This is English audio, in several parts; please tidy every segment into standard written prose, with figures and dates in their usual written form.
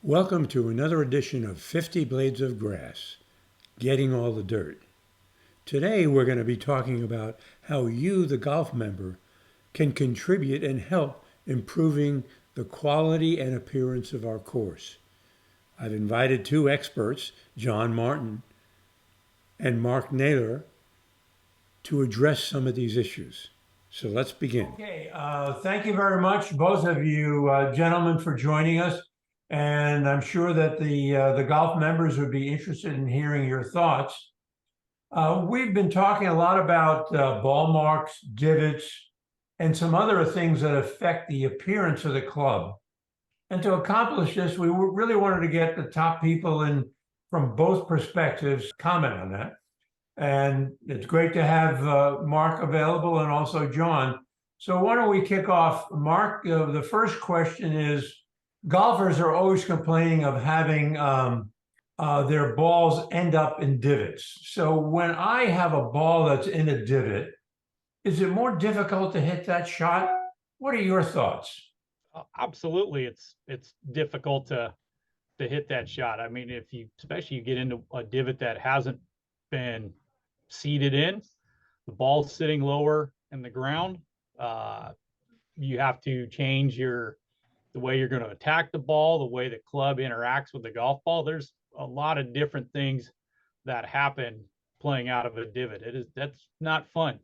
Welcome to another edition of 50 Blades of Grass, Getting All the Dirt. Today we're going to be talking about how you, the golf member, can contribute and help improving the quality and appearance of our course. I've invited two experts, John Martin and Mark Naylor, to address some of these issues. So let's begin. Okay, thank you very much, both of you gentlemen, for joining us. And I'm sure that the golf members would be interested in hearing your thoughts. We've been talking a lot about ball marks, divots, and some other things that affect the appearance of the club. And to accomplish this, we really wanted to get the top people in from both perspectives comment on that. And it's great to have Mark available and also John. So why don't we kick off? Mark, the first question is, golfers are always complaining of having their balls end up in divots. So when I have a ball that's in a divot, is it more difficult to hit that shot? What are your thoughts? Absolutely, it's difficult to hit that shot. I mean, if you especially you get into a divot that hasn't been seated in, the ball's sitting lower in the ground. You have to change the way you're going to attack the ball, the way the club interacts with the golf ball. There's a lot of different things that happen playing out of a divot. That's not fun.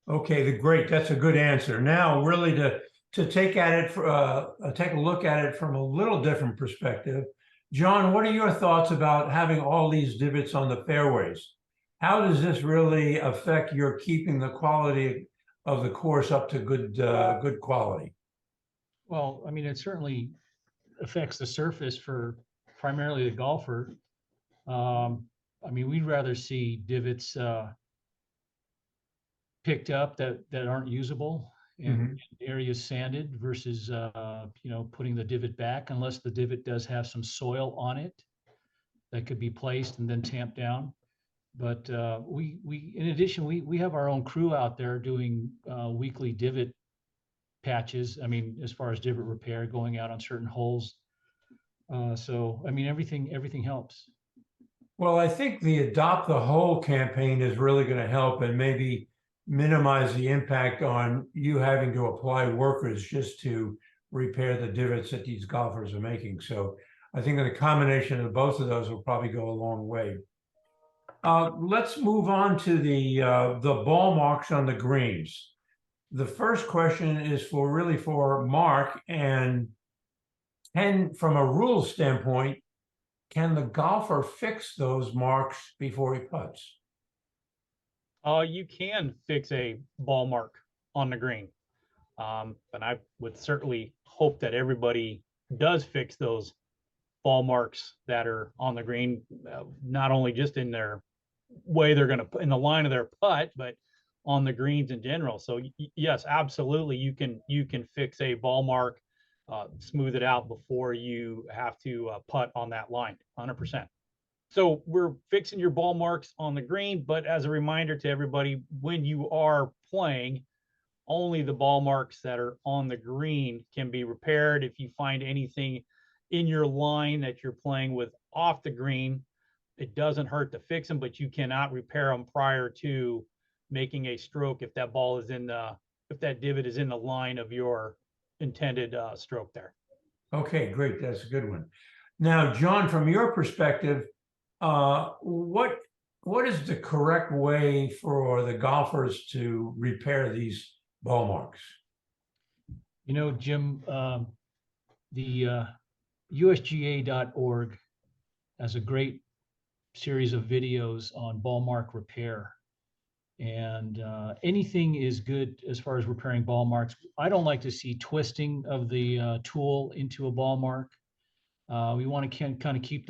Okay, great. That's a good answer. Now, really, to take a look at it from a little different perspective, John, what are your thoughts about having all these divots on the fairways? How does this really affect your keeping the quality of the course up to good quality? Well, I mean, it certainly affects the surface for primarily the golfer. I mean, we'd rather see divots picked up that aren't usable and areas sanded versus putting the divot back, unless the divot does have some soil on it that could be placed and then tamped down. But we in addition, we have our own crew out there doing weekly divot patches. I mean, as far as divot repair, going out on certain holes. So I mean, everything helps. Well, I think the Adopt the Hole campaign is really going to help and maybe minimize the impact on you having to apply workers just to repair the divots that these golfers are making. So I think that a combination of both of those will probably go a long way. Let's move on to the ball marks on the greens. The first question is for Mark, and from a rules standpoint, can the golfer fix those marks before he putts? You can fix a ball mark on the green. And I would certainly hope that everybody does fix those ball marks that are on the green, not only just in their way they're going to put in the line of their putt, but on the greens in general. So yes, absolutely, you can fix a ball mark, smooth it out before you have to putt on that line, 100%. So we're fixing your ball marks on the green, but as a reminder to everybody, when you are playing, only the ball marks that are on the green can be repaired. If you find anything in your line that you're playing with off the green, it doesn't hurt to fix them, but you cannot repair them prior to making a stroke if that ball is if that divot is in the line of your intended stroke there. Okay, great. That's a good one. Now, John, from your perspective, what is the correct way for the golfers to repair these ball marks? You know, Jim, the USGA.org has a great series of videos on ball mark repair. And anything is good as far as repairing ball marks. I don't like to see twisting of the tool into a ball mark. We want to kind of keep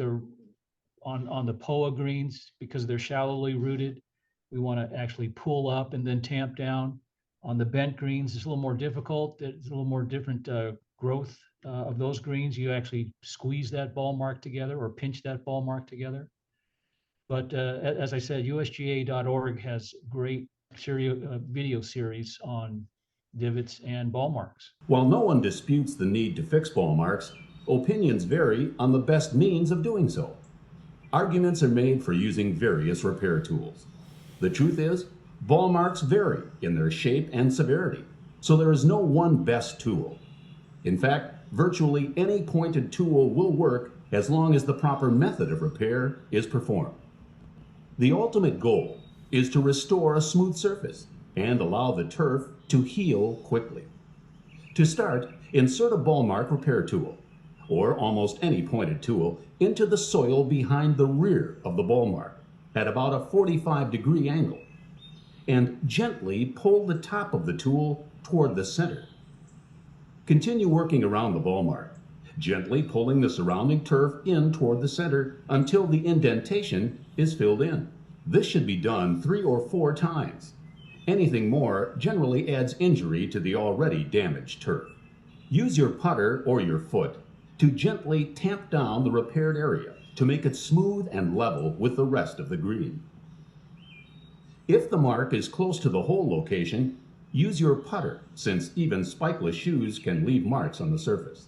on the POA greens, because they're shallowly rooted. We want to actually pull up and then tamp down. On the bent greens, it's a little more difficult. It's a little more different growth of those greens. You actually squeeze that ball mark together or pinch that ball mark together. But as I said, USGA.org has great video series on divots and ball marks. While no one disputes the need to fix ball marks, opinions vary on the best means of doing so. Arguments are made for using various repair tools. The truth is, ball marks vary in their shape and severity, so there is no one best tool. In fact, virtually any pointed tool will work as long as the proper method of repair is performed. The ultimate goal is to restore a smooth surface and allow the turf to heal quickly. To start, insert a ball mark repair tool, or almost any pointed tool, into the soil behind the rear of the ball mark at about a 45-degree angle, and gently pull the top of the tool toward the center. Continue working around the ball mark, gently pulling the surrounding turf in toward the center until the indentation is filled in. This should be done 3 or 4 times. Anything more generally adds injury to the already damaged turf. Use your putter or your foot to gently tamp down the repaired area to make it smooth and level with the rest of the green. If the mark is close to the hole location, use your putter, since even spikeless shoes can leave marks on the surface.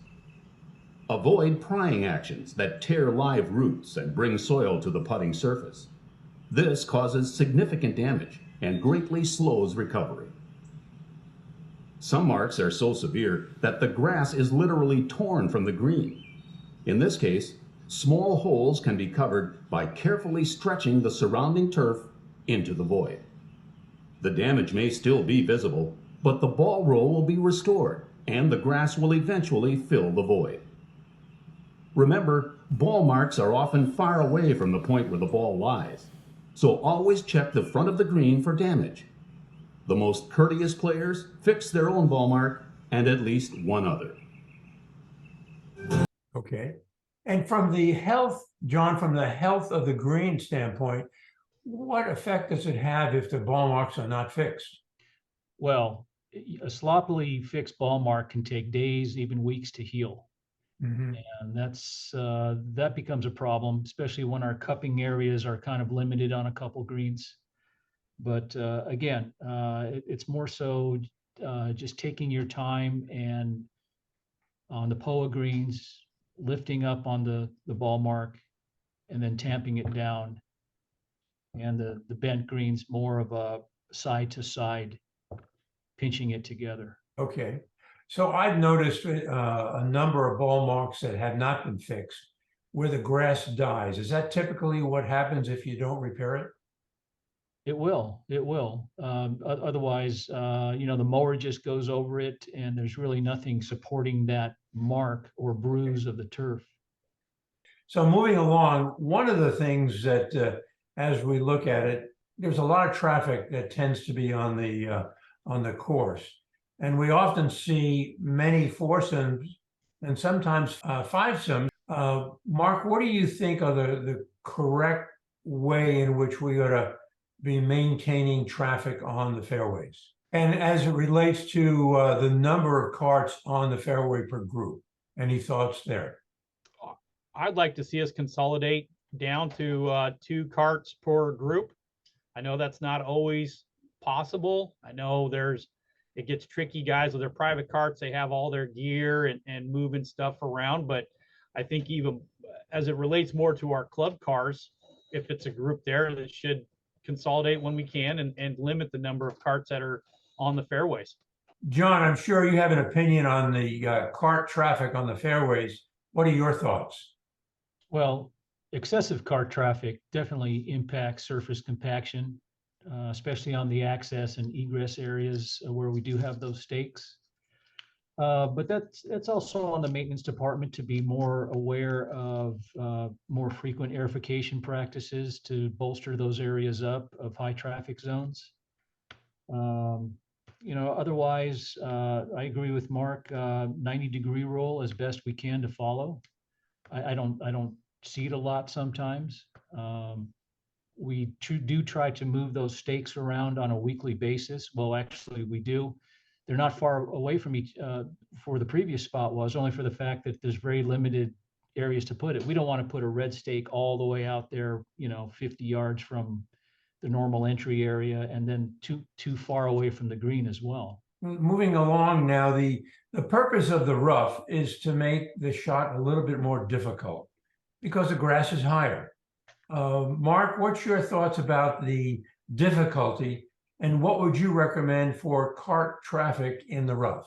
Avoid prying actions that tear live roots and bring soil to the putting surface. This causes significant damage and greatly slows recovery. Some marks are so severe that the grass is literally torn from the green. In this case, small holes can be covered by carefully stretching the surrounding turf into the void. The damage may still be visible, but the ball roll will be restored and the grass will eventually fill the void. Remember, ball marks are often far away from the point where the ball lies, so always check the front of the green for damage. The most courteous players fix their own ball mark and at least one other. Okay. And from the health, John, from the health of the green standpoint, what effect does it have if the ball marks are not fixed? Well, a sloppily fixed ball mark can take days, even weeks to heal. Mm-hmm. And that becomes a problem, especially when our cupping areas are kind of limited on a couple greens. But again, it's more so just taking your time and on the POA greens, lifting up on the ball mark and then tamping it down. And the bent greens, more of a side to side, pinching it together. Okay. So I've noticed a number of ball marks that have not been fixed where the grass dies. Is that typically what happens if you don't repair it? It will. Otherwise, the mower just goes over it and there's really nothing supporting that mark or bruise of the turf. So moving along, one of the things that, as we look at it, there's a lot of traffic that tends to be on the course, and we often see many foursomes and sometimes fivesomes. Mark, what do you think are the correct way in which we ought to be maintaining traffic on the fairways? And as it relates to the number of carts on the fairway per group, any thoughts there? I'd like to see us consolidate down to 2 carts per group. I know that's not always possible. I know it gets tricky, guys with their private carts. They have all their gear and moving stuff around. But I think even as it relates more to our club cars, if it's a group there, that should consolidate when we can and limit the number of carts that are on the fairways. John, I'm sure you have an opinion on the cart traffic on the fairways. What are your thoughts? Well, excessive cart traffic definitely impacts surface compaction, especially on the access and egress areas where we do have those stakes. But that's also on the maintenance department to be more aware of more frequent aerification practices to bolster those areas up of high traffic zones. Otherwise, I agree with Mark, 90-degree rule as best we can to follow. I don't see it a lot sometimes. We do try to move those stakes around on a weekly basis. Well, actually, we do. They're not far away from each for the previous spot was, only for the fact that there's very limited areas to put it. We don't want to put a red stake all the way out there, 50 yards from the normal entry area and then too far away from the green as well. moving along now, the purpose of the rough is to make the shot a little bit more difficult because the grass is higher. Mark, what's your thoughts about the difficulty, and what would you recommend for cart traffic in the rough?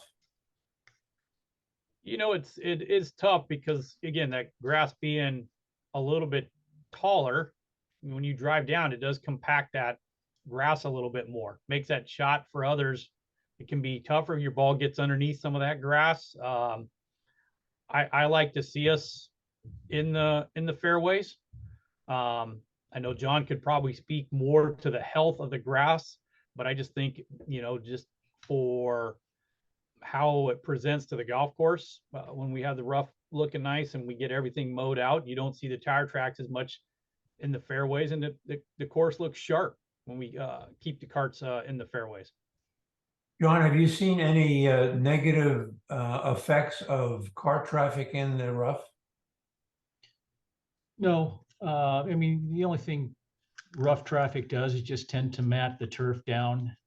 You know, it is tough because again, that grass being a little bit taller, when you drive down, it does compact that grass a little bit more. Makes that shot for others. It can be tougher. Your ball gets underneath some of that grass. I like to see us in the fairways. I know John could probably speak more to the health of the grass, but I just think, you know, just for how it presents to the golf course, when we have the rough looking nice and we get everything mowed out, you don't see the tire tracks as much in the fairways, and the course looks sharp when we keep the carts in the fairways. John, have you seen any negative effects of cart traffic in the rough? No, I mean, the only thing rough traffic does is just tend to mat the turf down.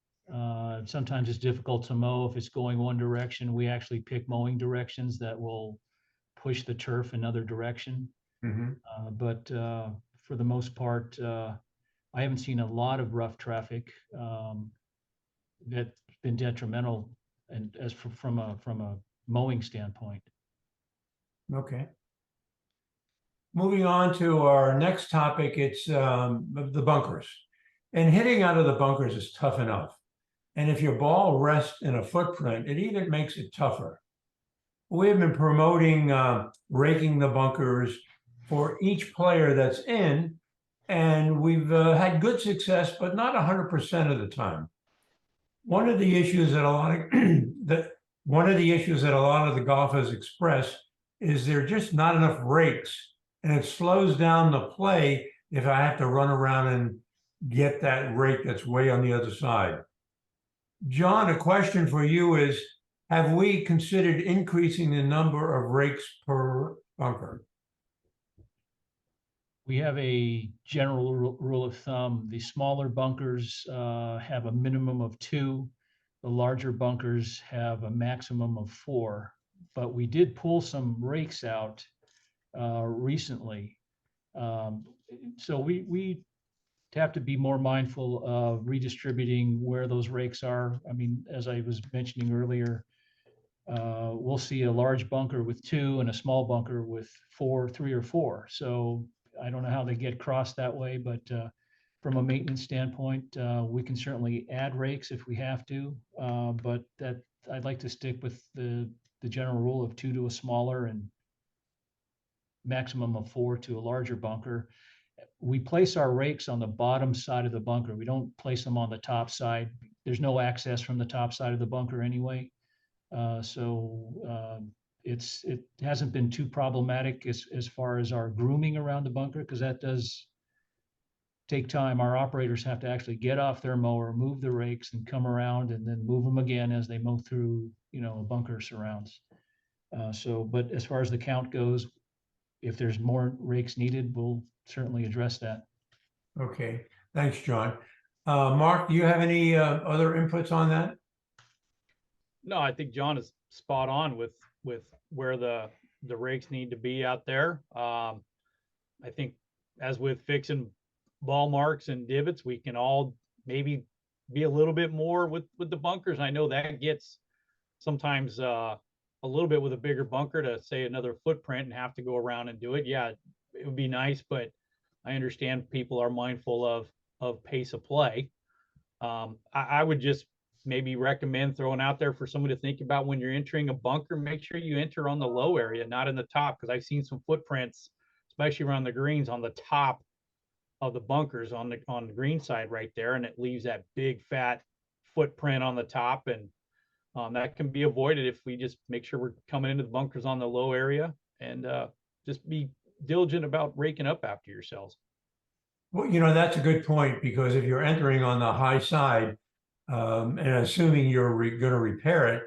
Sometimes it's difficult to mow if it's going one direction. We actually pick mowing directions that will push the turf another direction. Mm-hmm. But for the most part, I haven't seen a lot of rough traffic that's been detrimental, and from a mowing standpoint. Okay. Moving on to our next topic, it's the bunkers. And hitting out of the bunkers is tough enough. And if your ball rests in a footprint, it even makes it tougher. We have been promoting raking the bunkers for each player that's in, and we've had good success, but not 100% of the time. One of the issues that a lot of the golfers express is there are just not enough rakes, and it slows down the play if I have to run around and get that rake that's way on the other side. John, a question for you is, have we considered increasing the number of rakes per bunker? We have a general rule of thumb. The smaller bunkers have a minimum of 2. The larger bunkers have a maximum of 4. But we did pull some rakes out recently. So we have to be more mindful of redistributing where those rakes are. I mean, as I was mentioning earlier, we'll see a large bunker with 2 and a small bunker with 3 or 4. So I don't know how they get crossed that way, but from a maintenance standpoint, we can certainly add rakes if we have to. But that I'd like to stick with the general rule of 2 to a smaller and maximum of 4 to a larger bunker. We place our rakes on the bottom side of the bunker. We don't place them on the top side. There's no access from the top side of the bunker anyway. It hasn't been too problematic as far as our grooming around the bunker, because that does take time. Our operators have to actually get off their mower, move the rakes, and come around and then move them again as they mow through, you know, bunker surrounds. But as far as the count goes, if there's more rakes needed, we'll certainly address that. Okay, thanks, John. Mark, do you have any other inputs on that? No, I think John is spot on with where the rakes need to be out there. I think as with fixing ball marks and divots, we can all maybe be a little bit more with the bunkers. I know that gets sometimes a little bit with a bigger bunker to say another footprint and have to go around and do it. Yeah, it would be nice, but I understand people are mindful of pace of play. I would just maybe recommend throwing out there for someone to think about when you're entering a bunker, make sure you enter on the low area, not in the top, because I've seen some footprints, especially around the greens, on the top of the bunkers on the green side right there, and it leaves that big fat footprint on the top, and that can be avoided if we just make sure we're coming into the bunkers on the low area and just be diligent about raking up after yourselves. Well, you know, that's a good point, because if you're entering on the high side and assuming you're going to repair it,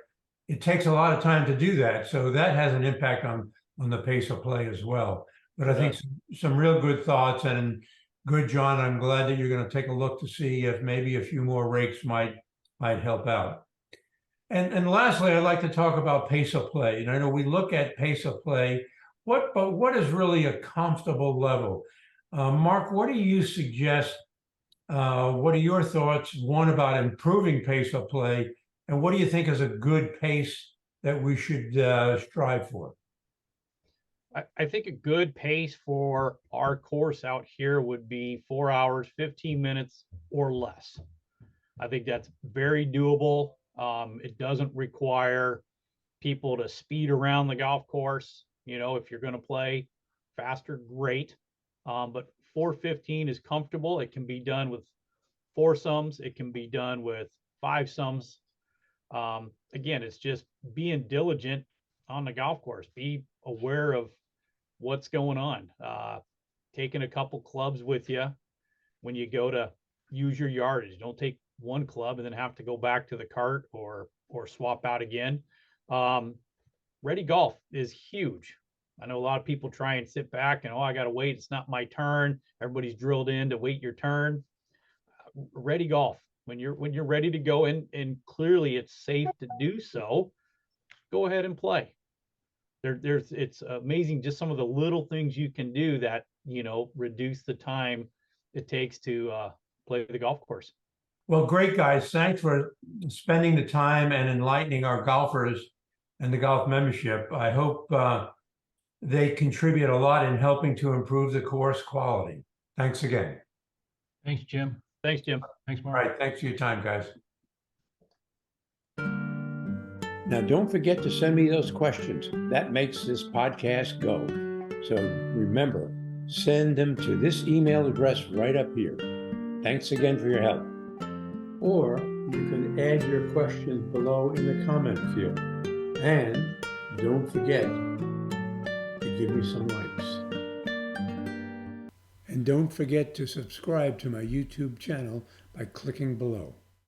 it takes a lot of time to do that. So that has an impact on the pace of play as well. But I think some real good thoughts, and good, John. I'm glad that you're going to take a look to see if maybe a few more rakes might help out. And lastly, I'd like to talk about pace of play. And I know we look at pace of play, but what is really a comfortable level? Mark, what do you suggest? What are your thoughts, one, about improving pace of play, and what do you think is a good pace that we should strive for? I think a good pace for our course out here would be 4 hours, 15 minutes or less. I think that's very doable. It doesn't require people to speed around the golf course. You know, if you're going to play faster, great. But 4:15 is comfortable. It can be done with foursomes. It can be done with fivesomes. Again, it's just being diligent on the golf course. Be aware of what's going on. Taking a couple clubs with you when you go to use your yardage. Don't take one club and then have to go back to the cart or swap out again. Ready golf is huge. I know a lot of people try and sit back and, oh, I got to wait. It's not my turn. Everybody's drilled in to wait your turn. Ready golf. When you're ready to go and clearly it's safe to do so, go ahead and play. It's amazing just some of the little things you can do that, you know, reduce the time it takes to play the golf course. Well, great, guys. Thanks for spending the time and enlightening our golfers and the golf membership. I hope they contribute a lot in helping to improve the course quality. Thanks again. Thanks, Jim. Thanks, Jim. Thanks, All Mark. right. Thanks for your time, guys. Now, don't forget to send me those questions. That makes this podcast go. So remember, send them to this email address right up here. Thanks again for your help. Or you can add your questions below in the comment field. And don't forget to give me some likes. And don't forget to subscribe to my YouTube channel by clicking below.